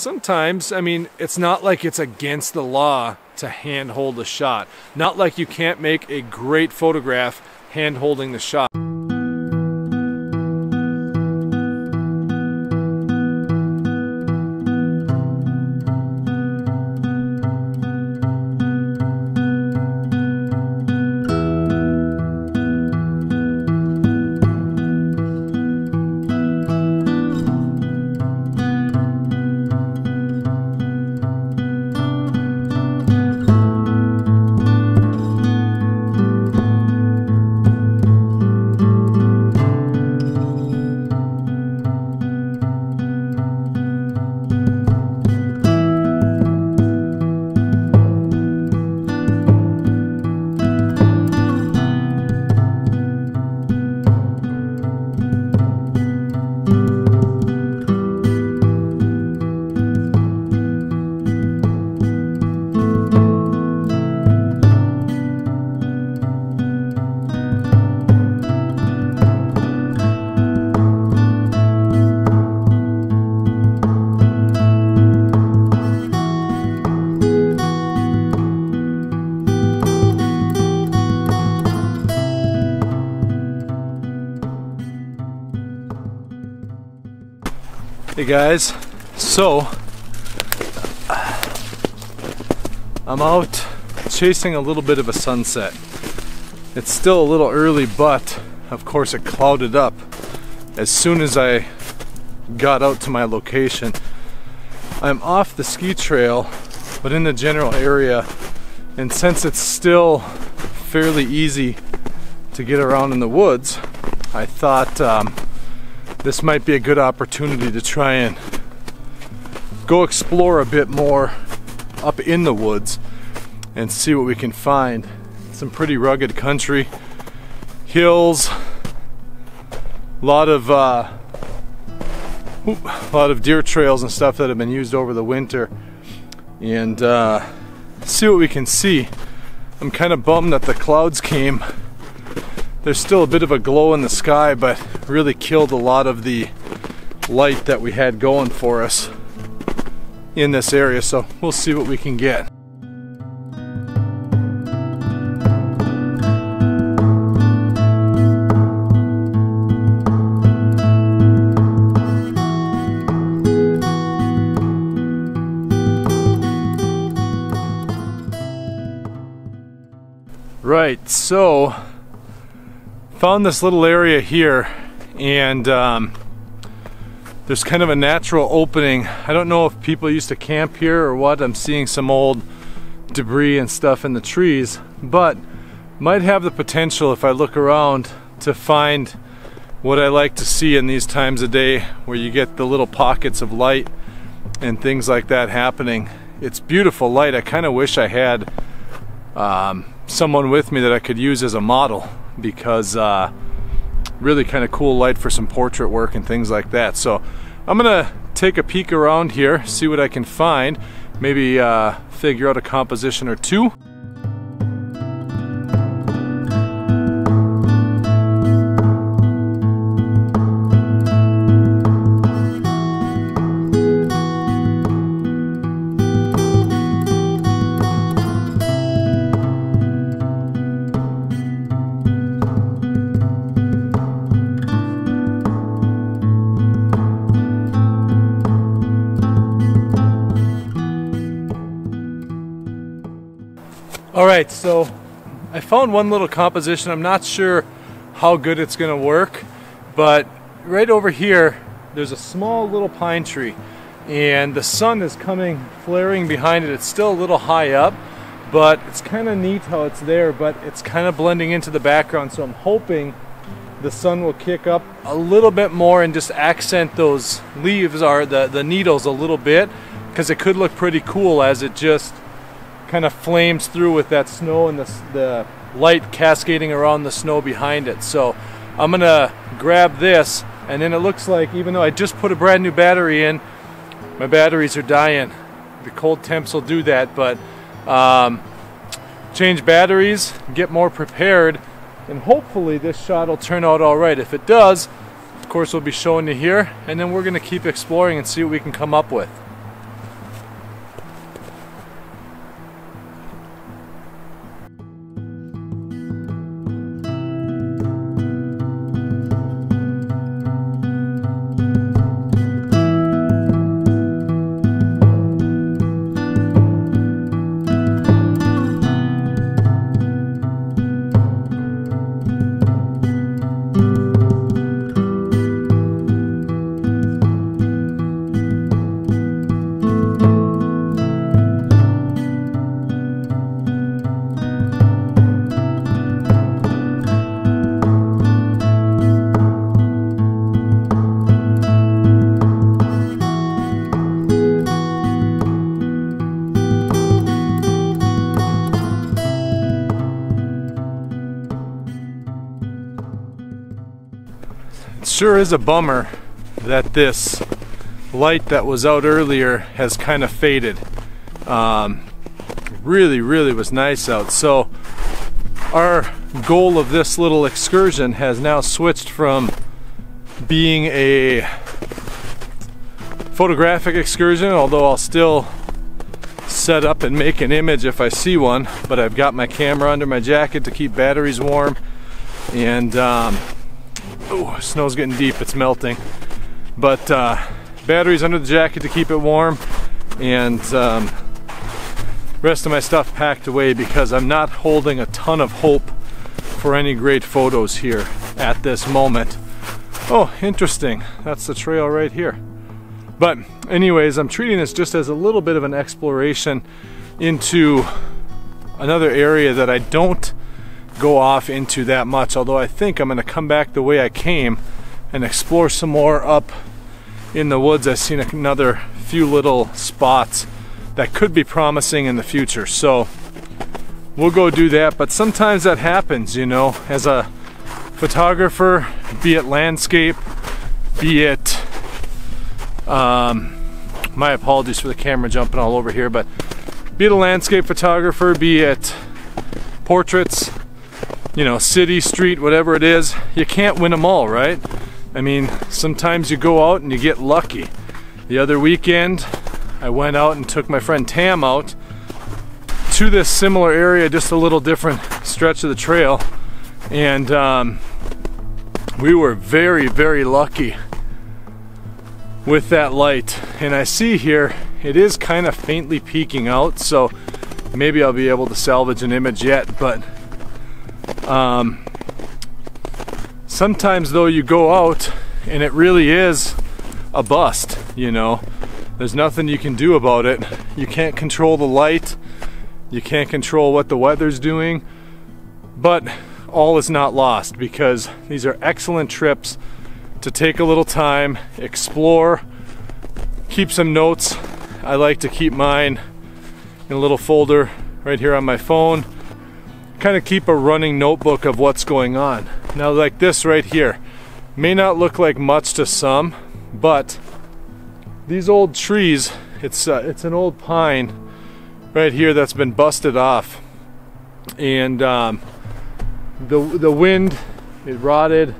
sometimes, I mean, it's not like it's against the law to hand hold a shot. Not like you can't make a great photograph hand holding the shot. Hey guys, so I'm out chasing a little bit of a sunset. It's still a little early, but of course it clouded up as soon as I got out to my location. I'm off the ski trail, but in the general area, and since it's still fairly easy to get around in the woods, I thought this might be a good opportunity to try and go explore a bit more up in the woods and see what we can find. Some pretty rugged country, hills, a lot of deer trails and stuff that have been used over the winter, and see what we can see. I'm kind of bummed that the clouds came. There's still a bit of a glow in the sky, but really killed a lot of the light that we had going for us in this area, so we'll see what we can get. Right, so found this little area here, and there's kind of a natural opening. I don't know if people used to camp here or what. I'm seeing some old debris and stuff in the trees, but might have the potential, if I look around, to find what I like to see in these times of day where you get the little pockets of light and things like that happening. It's beautiful light. I kind of wish I had someone with me that I could use as a model, because really kind of cool light for some portrait work and things like that. So I'm gonna take a peek around here, see what I can find, maybe figure out a composition or two. Alright, so I found one little composition. I'm not sure how good it's going to work, but right over here there's a small little pine tree, and the sun is coming flaring behind it. It's still a little high up, but it's kind of neat how it's there, but it's kind of blending into the background, so I'm hoping the sun will kick up a little bit more and just accent those leaves, or the needles, a little bit, because it could look pretty cool as it just kind of flames through with that snow and the light cascading around the snow behind it. So I'm gonna grab this, and then it looks like, even though I just put a brand new battery in, my batteries are dying. The cold temps will do that, but change batteries, get more prepared, and hopefully this shot will turn out all right. If it does, of course we'll be showing you here, and then we're gonna keep exploring and see what we can come up with. sure is a bummer that this light that was out earlier has kind of faded. Really was nice out. So our goal of this little excursion has now switched from being a photographic excursion, although I'll still set up and make an image if I see one, but I've got my camera under my jacket to keep batteries warm, and oh, snow's getting deep, it's melting, but batteries under the jacket to keep it warm, and rest of my stuff packed away because I'm not holding a ton of hope for any great photos here at this moment. Oh, interesting, that's the trail right here. But anyways, I'm treating this just as a little bit of an exploration into another area that I don't go off into that much, although I think I'm going to come back the way I came and explore some more up in the woods. I've seen another few little spots that could be promising in the future, so we'll go do that. But sometimes that happens, you know, as a photographer, be it landscape, be it my apologies for the camera jumping all over here, but be it a landscape photographer, be it portraits, you know, city, street, whatever it is, you can't win them all, right? I mean, sometimes you go out and you get lucky. The other weekend I went out and took my friend Tam out to this similar area, just a little different stretch of the trail, and we were very lucky with that light. And I see here it is kind of faintly peeking out, so maybe I'll be able to salvage an image yet. But sometimes though, you go out and it really is a bust, you know. There's nothing you can do about it. You can't control the light, you can't control what the weather's doing, but all is not lost, because these are excellent trips to take a little time, explore, keep some notes. I like to keep mine in a little folder right here on my phone, kind of keep a running notebook of what's going on. Now, like this right here, may not look like much to some, but these old trees, it's an old pine right here that's been busted off, and the wind, it rotted.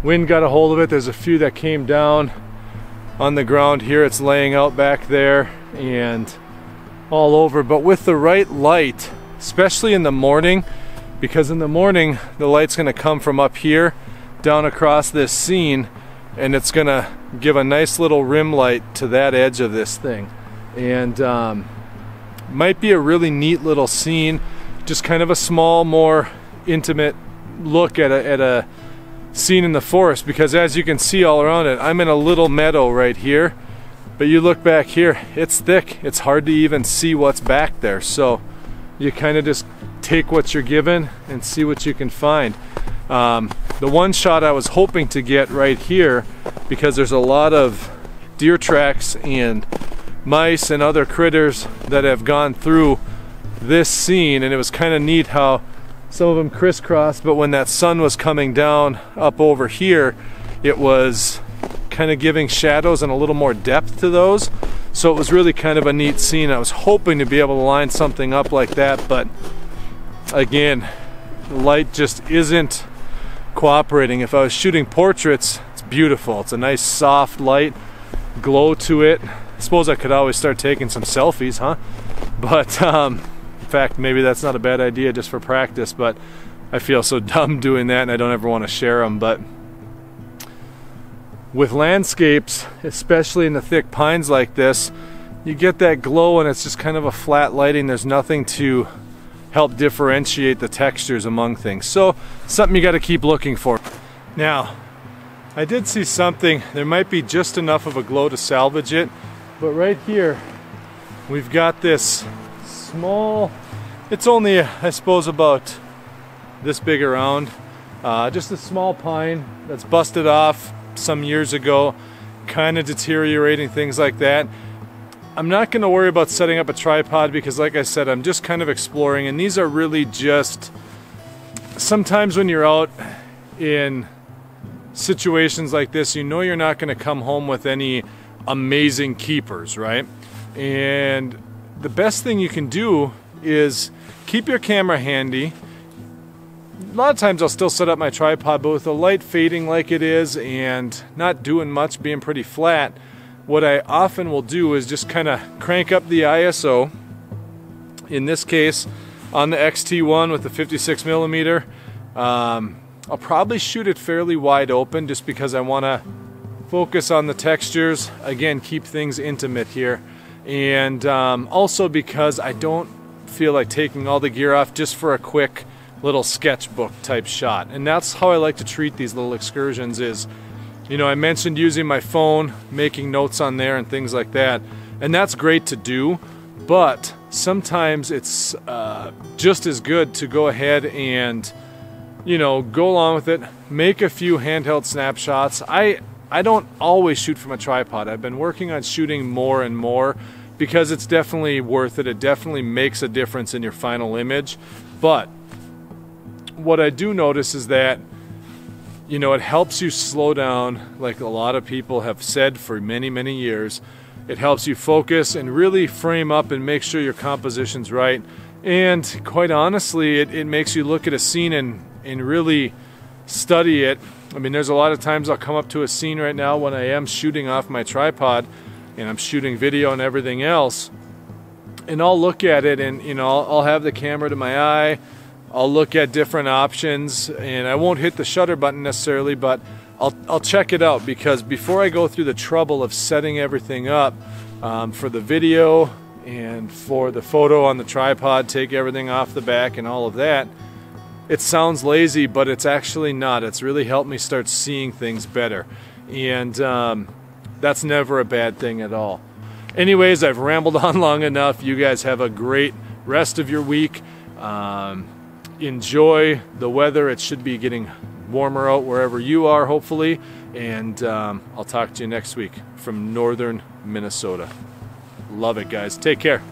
Wind got a hold of it. There's a few that came down on the ground here. It's laying out back there and all over. But with the right light, especially in the morning, because in the morning the light's going to come from up here down across this scene, and it's going to give a nice little rim light to that edge of this thing, and might be a really neat little scene, just kind of a small, more intimate look at a scene in the forest, because as you can see all around it, I'm in a little meadow right here, but you look back here, it's thick, it's hard to even see what's back there, so you kind of just take what you're given and see what you can find. The one shot I was hoping to get right here, because there's a lot of deer tracks and mice and other critters that have gone through this scene, and it was kind of neat how some of them crisscrossed, but when that sun was coming down up over here, it was kind of giving shadows and a little more depth to those, so it was really kind of a neat scene. I was hoping to be able to line something up like that, but again, the light just isn't cooperating. If I was shooting portraits, it's beautiful, it's a nice soft light glow to it. I suppose I could always start taking some selfies, huh? But in fact, maybe that's not a bad idea just for practice, but I feel so dumb doing that and I don't ever want to share them. But with landscapes, especially in the thick pines like this, you get that glow and it's just kind of a flat lighting. There's nothing to help differentiate the textures among things. So something you got to keep looking for. Now, I did see something, there might be just enough of a glow to salvage it, but right here we've got this small, it's only I suppose about this big around, just a small pine that's busted off some years ago, kind of deteriorating, things like that. I'm not going to worry about setting up a tripod because, like I said, I'm just kind of exploring, and these are really just, sometimes when you're out in situations like this, you know you're not going to come home with any amazing keepers, right? And the best thing you can do is keep your camera handy. A lot of times I'll still set up my tripod, but with the light fading like it is and not doing much, being pretty flat, what I often will do is just kind of crank up the ISO. In this case, on the XT1 with the 56 millimeter, I'll probably shoot it fairly wide open just because I want to focus on the textures. Again, keep things intimate here. And also because I don't feel like taking all the gear off just for a quick little sketchbook type shot. And that's how I like to treat these little excursions is, you know, I mentioned using my phone, making notes on there and things like that. And that's great to do, but sometimes it's just as good to go ahead and, you know, go along with it, make a few handheld snapshots. I don't always shoot from a tripod. I've been working on shooting more and more because it's definitely worth it. It definitely makes a difference in your final image. But what I do notice is that, you know, it helps you slow down, like a lot of people have said for many, many years. It helps you focus and really frame up and make sure your composition's right. And quite honestly, it makes you look at a scene and really study it. I mean, there's a lot of times I'll come up to a scene right now when I am shooting off my tripod and I'm shooting video and everything else, and I'll look at it and, you know, I'll have the camera to my eye, I'll look at different options, and I won't hit the shutter button necessarily, but I'll check it out, because before I go through the trouble of setting everything up for the video and for the photo on the tripod, take everything off the back and all of that, it sounds lazy, but it's actually not. It's really helped me start seeing things better, and that's never a bad thing at all. Anyways, I've rambled on long enough. You guys have a great rest of your week. Enjoy the weather. It should be getting warmer out wherever you are, hopefully, and I'll talk to you next week from northern Minnesota. Love it, guys. Take care.